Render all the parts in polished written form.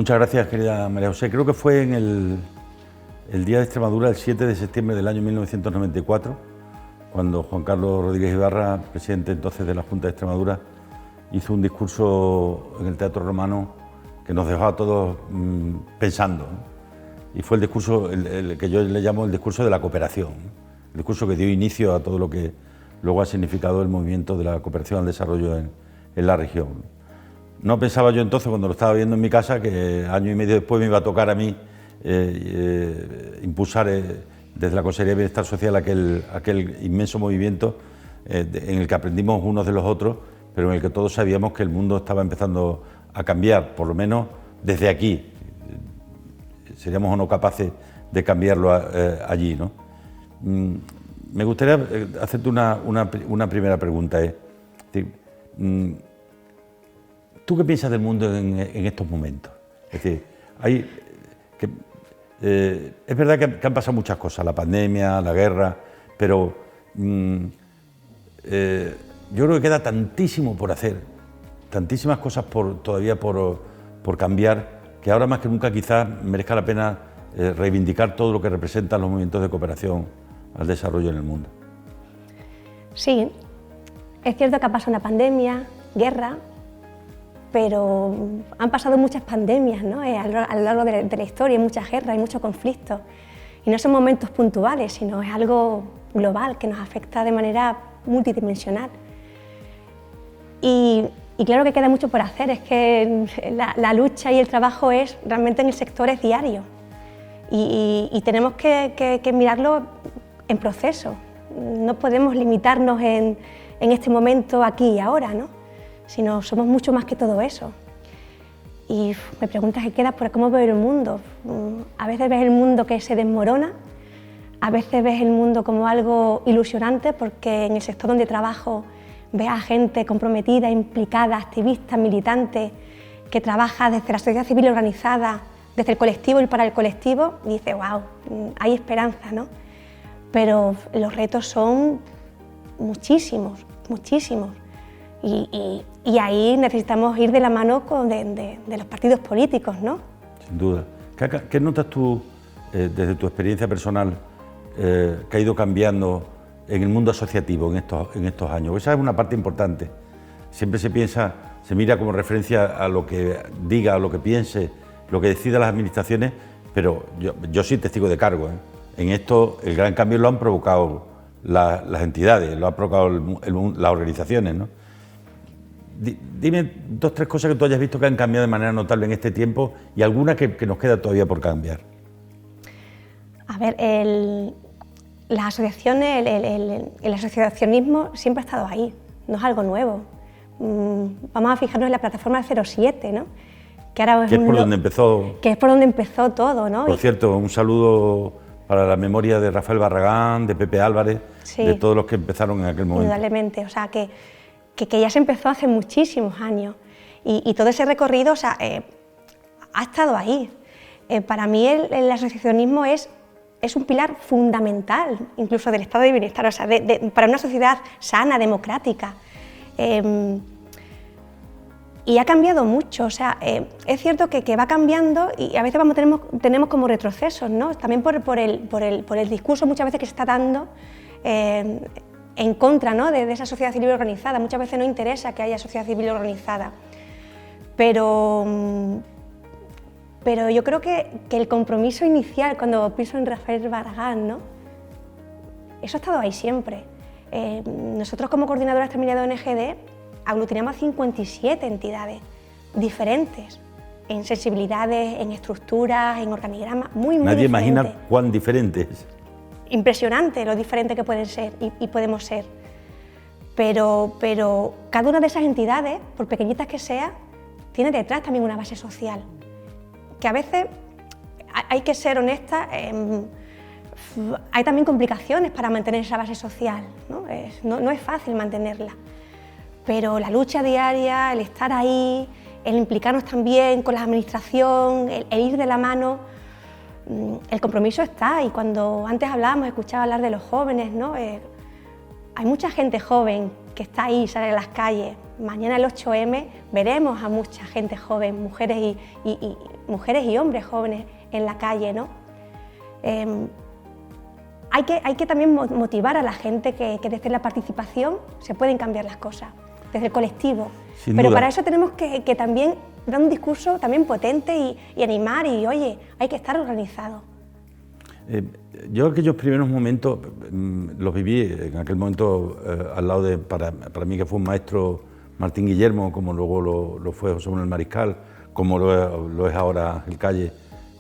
Muchas gracias, querida María José. Creo que fue en el Día de Extremadura, el 7 de septiembre del año 1994, cuando Juan Carlos Rodríguez Ibarra, presidente entonces de la Junta de Extremadura, hizo un discurso en el Teatro Romano que nos dejó a todos pensando, ¿no? Y fue el discurso, el que yo le llamo el discurso de la cooperación, ¿no? El discurso que dio inicio a todo lo que luego ha significado el movimiento de la cooperación al desarrollo en la región. No pensaba yo entonces, cuando lo estaba viendo en mi casa, que año y medio después me iba a tocar a mí impulsar desde la Consejería de Bienestar Social aquel inmenso movimiento en el que aprendimos unos de los otros, pero en el que todos sabíamos que el mundo estaba empezando a cambiar, por lo menos desde aquí. Seríamos o no capaces de cambiarlo allí, ¿no? Me gustaría hacerte una primera pregunta. ¿Tú qué piensas del mundo en estos momentos? Es decir, es verdad que han pasado muchas cosas, la pandemia, la guerra, pero yo creo que queda tantísimo por hacer, tantísimas cosas todavía por cambiar, que ahora más que nunca quizás merezca la pena reivindicar todo lo que representan los movimientos de cooperación al desarrollo en el mundo. Sí, es cierto que ha pasado una pandemia, guerra, pero han pasado muchas pandemias, ¿no? A lo largo de la historia, hay muchas guerras, hay muchos conflictos, y no son momentos puntuales, sino es algo global que nos afecta de manera multidimensional. Y claro que queda mucho por hacer, es que la lucha y el trabajo realmente en el sector es diario, y tenemos que mirarlo en proceso. No podemos limitarnos en este momento, aquí y ahora, ¿no? Sino somos mucho más que todo eso. Y me preguntas qué queda por cómo veo el mundo. A veces ves el mundo que se desmorona, a veces ves el mundo como algo ilusionante, porque en el sector donde trabajo ves a gente comprometida, implicada, activista, militante, que trabaja desde la sociedad civil organizada, desde el colectivo y para el colectivo, y dices, wow, hay esperanza, ¿no? Pero los retos son muchísimos, muchísimos. Y ahí necesitamos ir de la mano de los partidos políticos, ¿no? Sin duda. ¿Qué notas tú, desde tu experiencia personal, que ha ido cambiando en el mundo asociativo en estos años? Esa es una parte importante. Siempre se mira como referencia a lo que diga, a lo que piense, lo que decidan las administraciones, pero yo soy testigo de cargo, ¿eh? En esto el gran cambio lo han provocado las entidades, lo han provocado las organizaciones, ¿no? Dime dos, tres cosas que tú hayas visto que han cambiado de manera notable en este tiempo y alguna que nos queda todavía por cambiar. A ver, las asociaciones, el asociacionismo siempre ha estado ahí, no es algo nuevo. Vamos a fijarnos en la plataforma 07, ¿no? Que es por donde empezó. Que es por donde empezó todo, ¿no? Por cierto, un saludo para la memoria de Rafael Barragán, de Pepe Álvarez, sí, de todos los que empezaron en aquel momento. Indudablemente, o sea, que ya se empezó hace muchísimos años y todo ese recorrido, o sea, ha estado ahí. Para mí el asociacionismo es un pilar fundamental, incluso del estado de bienestar, o sea, para una sociedad sana, democrática. Y ha cambiado mucho, o sea, es cierto que va cambiando y a veces tenemos como retrocesos, ¿no? También por el discurso muchas veces que se está dando en contra, ¿no? de esa sociedad civil organizada. Muchas veces no interesa que haya sociedad civil organizada, pero yo creo que el compromiso inicial, cuando pienso en Rafael Barragán, ¿no? Eso ha estado ahí siempre. Nosotros como coordinadora extraordinaria de ONGD aglutinamos a 57 entidades diferentes, en sensibilidades, en estructuras, en organigramas, muy Nadie diferentes. imagina cuán diferentes. Impresionante lo diferente que pueden ser y podemos ser. Pero cada una de esas entidades, por pequeñitas que sea, tiene detrás también una base social. Que a veces hay que ser honesta, hay también complicaciones para mantener esa base social, ¿no? No es fácil mantenerla. Pero la lucha diaria, el estar ahí, el implicarnos también con la administración, el ir de la mano, el compromiso está. Y cuando antes escuchaba hablar de los jóvenes, ¿no? Hay mucha gente joven está ahí, sale a las calles. Mañana el 8M veremos a mucha gente joven, mujeres y hombres jóvenes en la calle, ¿no? Hay que también motivar a la gente que desde la participación se pueden cambiar las cosas, desde el colectivo. Sin Pero duda. para eso tenemos que también dar un discurso también potente y animar y, oye, hay que estar organizado. Yo aquellos primeros momentos los viví en aquel momento al lado de, para mí que fue un maestro Martín Guillermo, como luego lo fue José Manuel Mariscal, como lo es ahora Ángel Calle,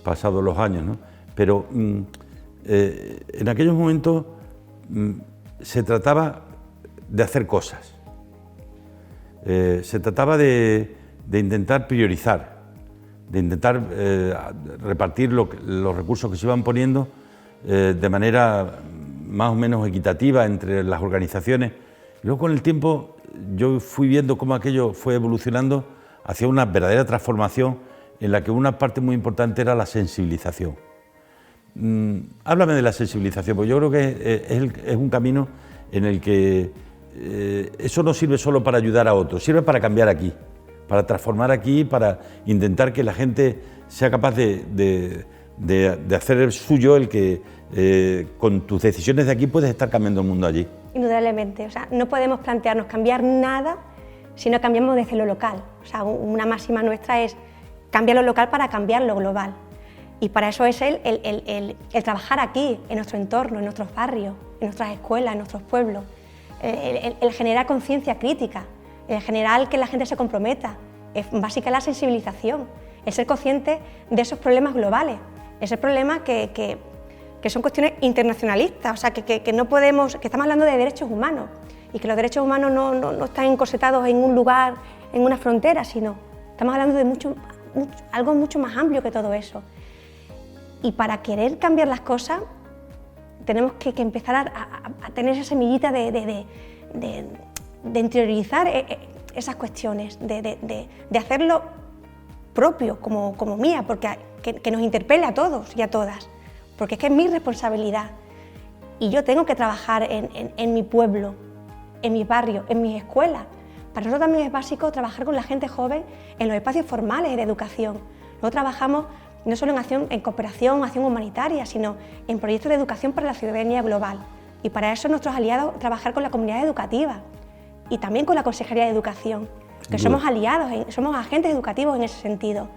pasados los años, ¿no? Pero en aquellos momentos se trataba de hacer cosas, se trataba de intentar priorizar, de intentar repartir los recursos que se iban poniendo de manera más o menos equitativa entre las organizaciones. Luego con el tiempo yo fui viendo cómo aquello fue evolucionando hacia una verdadera transformación en la que una parte muy importante era la sensibilización. Háblame de la sensibilización, porque yo creo que es un camino en el que eso no sirve solo para ayudar a otros, sirve para cambiar aquí, para transformar aquí, para intentar que la gente sea capaz de hacer suyo el que con tus decisiones de aquí puedes estar cambiando el mundo allí. Indudablemente, o sea, no podemos plantearnos cambiar nada si no cambiamos desde lo local. O sea, una máxima nuestra es cambiar lo local para cambiar lo global. Y para eso es el trabajar aquí, en nuestro entorno, en nuestros barrios, en nuestras escuelas, en nuestros pueblos. El generar conciencia crítica, el generar que la gente se comprometa. Es básica la sensibilización, el ser consciente de esos problemas globales, esos problemas que son cuestiones internacionalistas, o sea, que no podemos, que estamos hablando de derechos humanos y que los derechos humanos no están encorsetados en un lugar, en una frontera, sino estamos hablando de algo mucho más amplio que todo eso. Y para querer cambiar las cosas tenemos que empezar a tener esa semillita de interiorizar esas cuestiones, de hacerlo propio, como mía, porque que nos interpele a todos y a todas, porque es que es mi responsabilidad y yo tengo que trabajar en mi pueblo, en mi barrio, en mis escuelas. Para nosotros también es básico trabajar con la gente joven en los espacios formales de educación. Nosotros trabajamos no solo en cooperación, acción humanitaria, sino en proyectos de educación para la ciudadanía global. Y para eso nuestros aliados, trabajar con la comunidad educativa y también con la Consejería de Educación, que somos aliados, somos agentes educativos en ese sentido.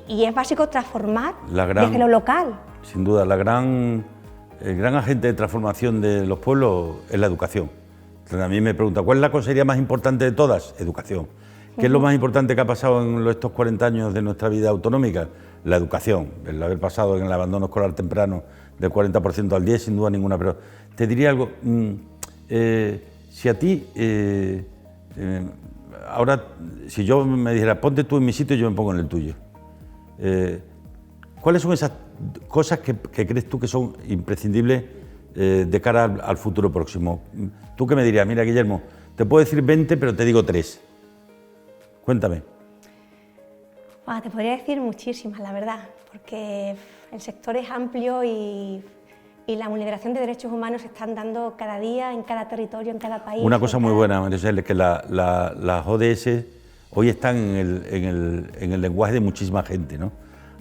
Y es básico transformar desde lo local. Sin duda, el gran agente de transformación de los pueblos es la educación. Entonces, a mí me pregunta, ¿cuál es la consejería más importante de todas? Educación. ¿Qué es lo más importante que ha pasado en estos 40 años de nuestra vida autonómica? La educación, el haber pasado en el abandono escolar temprano del 40% al 10%, sin duda ninguna. Pero te diría algo, si a ti, ahora, si yo me dijera, ponte tú en mi sitio y yo me pongo en el tuyo, ¿cuáles son esas cosas que crees tú que son imprescindibles de cara al futuro próximo? ¿Tú qué me dirías? Mira, Guillermo, te puedo decir 20, pero te digo 3. Cuéntame. Te podría decir muchísimas, la verdad, porque el sector es amplio y la vulneración de derechos humanos se están dando cada día, en cada territorio, en cada país. Una cosa muy buena, Marisel, es que las ODS hoy están en el lenguaje de muchísima gente, ¿no?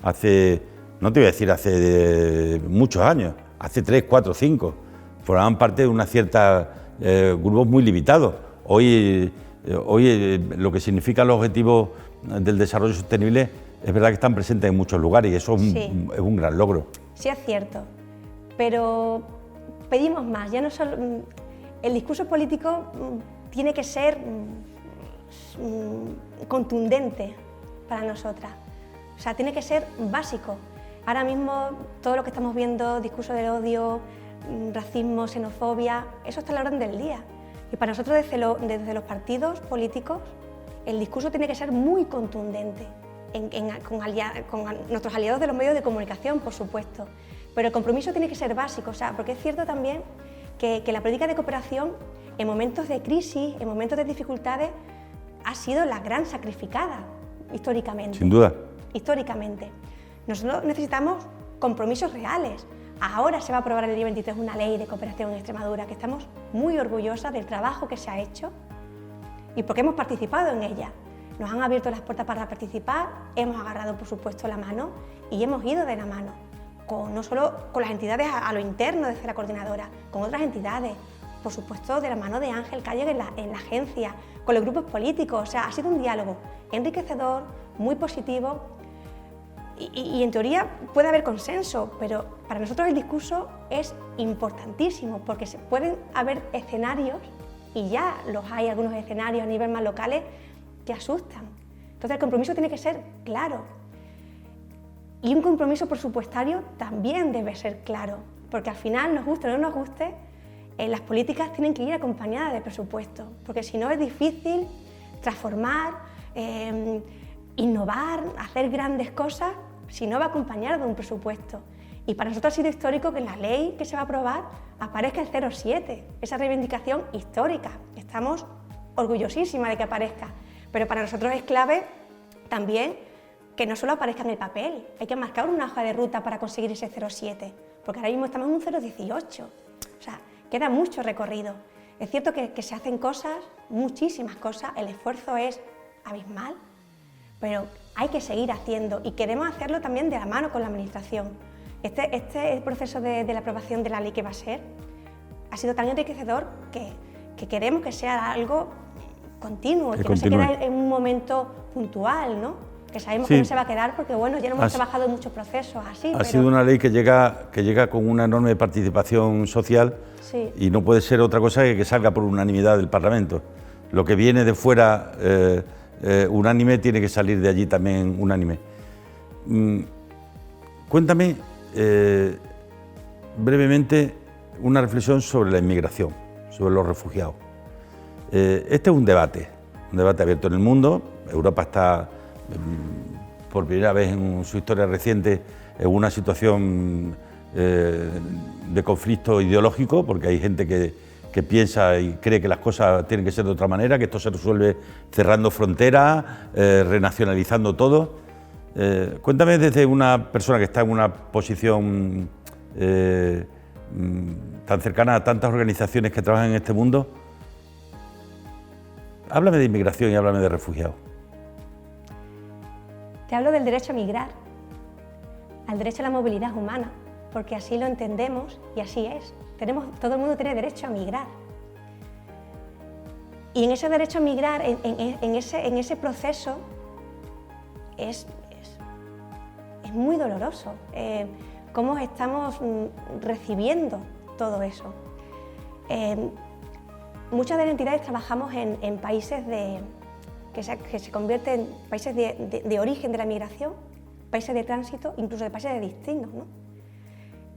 No te voy a decir hace muchos años, hace 3, 4, 5, formaban parte de una cierta grupos muy limitados. Hoy lo que significan los objetivos del desarrollo sostenible es verdad que están presentes en muchos lugares y eso es un gran logro. Sí, es cierto, pero pedimos más. Ya no solo, el discurso político tiene que ser contundente para nosotras, o sea, tiene que ser básico. Ahora mismo todo lo que estamos viendo, discurso del odio, racismo, xenofobia, eso está a la orden del día. Y para nosotros desde los partidos políticos el discurso tiene que ser muy contundente con nuestros aliados de los medios de comunicación, por supuesto. Pero el compromiso tiene que ser básico, o sea, porque es cierto también que la política de cooperación en momentos de crisis, en momentos de dificultades, ha sido la gran sacrificada históricamente. Sin duda. Históricamente. Nosotros necesitamos compromisos reales. Ahora se va a aprobar el día 23 una ley de cooperación en Extremadura, que estamos muy orgullosas del trabajo que se ha hecho y porque hemos participado en ella. Nos han abierto las puertas para participar, hemos agarrado, por supuesto, la mano y hemos ido de la mano, no solo con las entidades a lo interno desde la coordinadora, con otras entidades, por supuesto, de la mano de Ángel Calle en la agencia, con los grupos políticos. O sea, ha sido un diálogo enriquecedor, muy positivo y en teoría puede haber consenso, pero para nosotros el discurso es importantísimo porque se pueden haber escenarios, y ya los hay algunos escenarios a nivel más locales, que asustan. Entonces el compromiso tiene que ser claro. Y un compromiso presupuestario también debe ser claro, porque al final, nos guste o no nos guste, las políticas tienen que ir acompañadas de presupuesto, porque si no es difícil transformar, innovar, hacer grandes cosas, si no va acompañado de un presupuesto. Y para nosotros ha sido histórico que en la ley que se va a aprobar aparezca el 0,7, esa reivindicación histórica. Estamos orgullosísimas de que aparezca, pero para nosotros es clave también que no solo aparezca en el papel, hay que marcar una hoja de ruta para conseguir ese 0,7, porque ahora mismo estamos en un 0,18, o sea, queda mucho recorrido. Es cierto que se hacen cosas, muchísimas cosas, el esfuerzo es abismal, pero hay que seguir haciendo y queremos hacerlo también de la mano con la Administración. Este proceso de la aprobación de la ley que va a ser ha sido tan enriquecedor que queremos que sea algo continuo, que no se quede en un momento puntual, ¿no? Que sabemos que no se va a quedar porque bueno, ya no hemos trabajado en muchos procesos así. Ha sido una ley que llega con una enorme participación social y no puede ser otra cosa que salga por unanimidad del Parlamento. Lo que viene de fuera unánime tiene que salir de allí también unánime. Cuéntame brevemente una reflexión sobre la inmigración, sobre los refugiados. Este es un debate abierto en el mundo. Europa está por primera vez en su historia reciente en una situación de conflicto ideológico, porque hay gente que piensa y cree que las cosas tienen que ser de otra manera, que esto se resuelve cerrando fronteras, renacionalizando todo. Cuéntame desde una persona que está en una posición tan cercana a tantas organizaciones que trabajan en este mundo, háblame de inmigración y háblame de refugiados. Te hablo del derecho a migrar, al derecho a la movilidad humana, porque así lo entendemos y así es. Todo el mundo tiene derecho a migrar. Y en ese derecho a migrar, en ese proceso, es muy doloroso cómo estamos recibiendo todo eso. Muchas de las entidades trabajamos en países que se convierten en países de origen de la migración, países de tránsito, incluso de países de destinos, ¿no?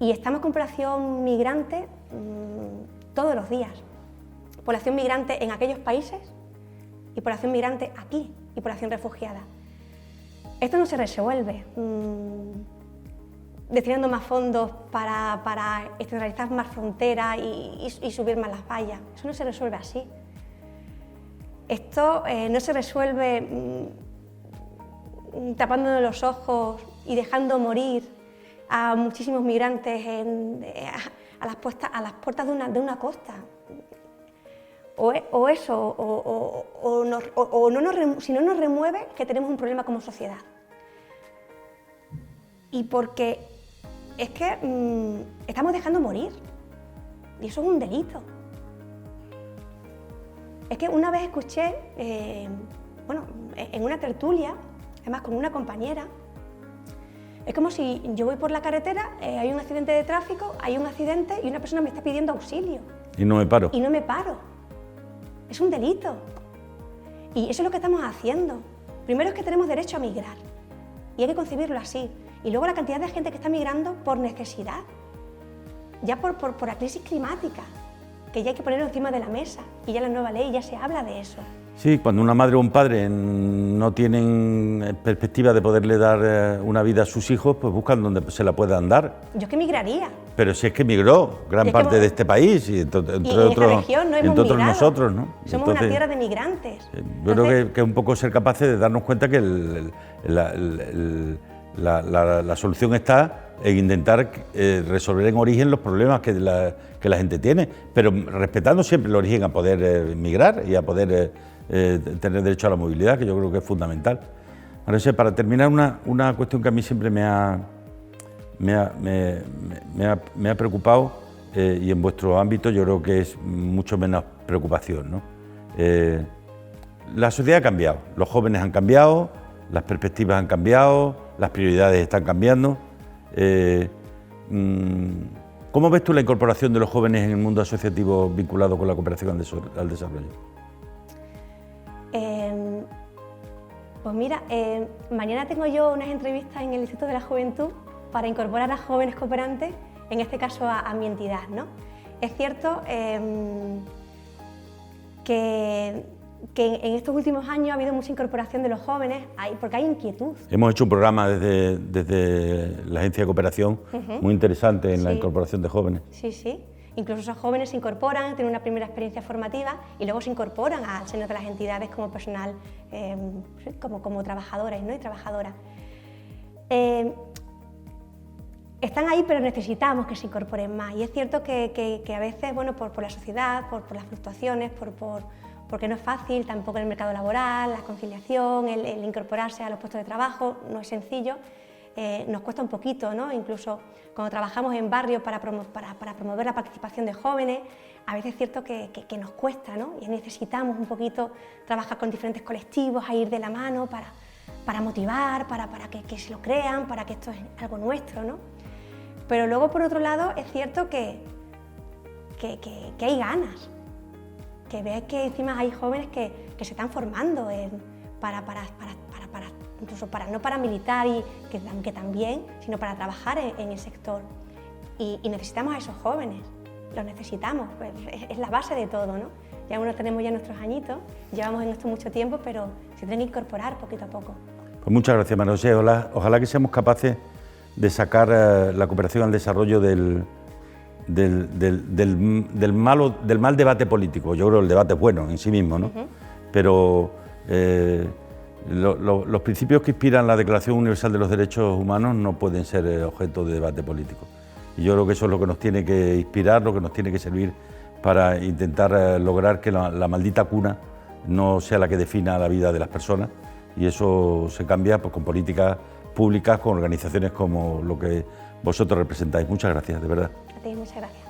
Y estamos con población migrante todos los días. Población migrante en aquellos países y población migrante aquí y población refugiada. Esto no se resuelve destinando más fondos para externalizar más fronteras y subir más las vallas. Eso no se resuelve así. Esto no se resuelve tapándonos los ojos y dejando morir a muchísimos migrantes a las puertas de una costa. Si no nos remueve, que tenemos un problema como sociedad. Y porque es que estamos dejando morir, y eso es un delito. Es que una vez escuché, en una tertulia, además con una compañera, es como si yo voy por la carretera, hay un accidente de tráfico, hay un accidente y una persona me está pidiendo auxilio. Y no me paro. Y no me paro. Es un delito. Y eso es lo que estamos haciendo. Primero es que tenemos derecho a migrar y hay que concebirlo así. Y luego la cantidad de gente que está migrando por necesidad, ya por la crisis climática, que ya hay que ponerlo encima de la mesa y ya en la nueva ley ya se habla de eso. Sí, cuando una madre o un padre no tienen perspectiva de poderle dar una vida a sus hijos, pues buscan donde se la puedan dar. Yo es que migraría. Pero si es que migró gran parte de este país y entre otros nosotros, ¿no? Somos una tierra de migrantes. Yo creo que es un poco ser capaces de darnos cuenta que la solución está en intentar resolver en origen los problemas que la gente tiene, pero respetando siempre el origen a poder migrar y a poder tener derecho a la movilidad, que yo creo que es fundamental. Ahora, para terminar, una cuestión que a mí siempre me ha preocupado, y en vuestro ámbito yo creo que es mucho menos preocupación, ¿no? La sociedad ha cambiado, los jóvenes han cambiado, las perspectivas han cambiado, las prioridades están cambiando. ¿Cómo ves tú la incorporación de los jóvenes en el mundo asociativo vinculado con la cooperación al desarrollo? Pues mira, mañana tengo yo unas entrevistas en el Instituto de la Juventud para incorporar a jóvenes cooperantes, en este caso a mi entidad, ¿no? Es cierto que en estos últimos años ha habido mucha incorporación de los jóvenes, porque hay inquietud. Hemos hecho un programa desde la Agencia de Cooperación muy interesante en la incorporación de jóvenes. Sí, sí. Incluso esos jóvenes se incorporan, tienen una primera experiencia formativa y luego se incorporan al seno de las entidades como personal, como trabajadores, ¿no? Y trabajadoras. Están ahí, pero necesitamos que se incorporen más. Y es cierto que a veces, bueno, por la sociedad, por las fluctuaciones, porque no es fácil tampoco en el mercado laboral, la conciliación, el incorporarse a los puestos de trabajo, no es sencillo, nos cuesta un poquito, ¿no? Incluso cuando trabajamos en barrios para promover la participación de jóvenes, a veces es cierto que nos cuesta, ¿no? Y necesitamos un poquito trabajar con diferentes colectivos, a ir de la mano para motivar, para que se lo crean, para que esto es algo nuestro, ¿no? Pero luego, por otro lado, es cierto que hay ganas, que ves que encima hay jóvenes que se están formando incluso no para militar, que también, sino para trabajar en el sector. Y necesitamos a esos jóvenes, los necesitamos, pues es la base de todo, ¿no? Ya tenemos ya nuestros añitos, llevamos en esto mucho tiempo, pero se tienen que incorporar poquito a poco. Pues muchas gracias, María José. Ojalá que seamos capaces de sacar la cooperación al desarrollo del mal debate político. Yo creo que el debate es bueno en sí mismo, ¿no? Pero los principios que inspiran la Declaración Universal de los Derechos Humanos no pueden ser objeto de debate político. Y yo creo que eso es lo que nos tiene que inspirar, lo que nos tiene que servir para intentar lograr que la maldita cuna no sea la que defina la vida de las personas, y eso se cambia pues, con políticas públicas, con organizaciones como lo que vosotros representáis. Muchas gracias, de verdad. A ti, muchas gracias.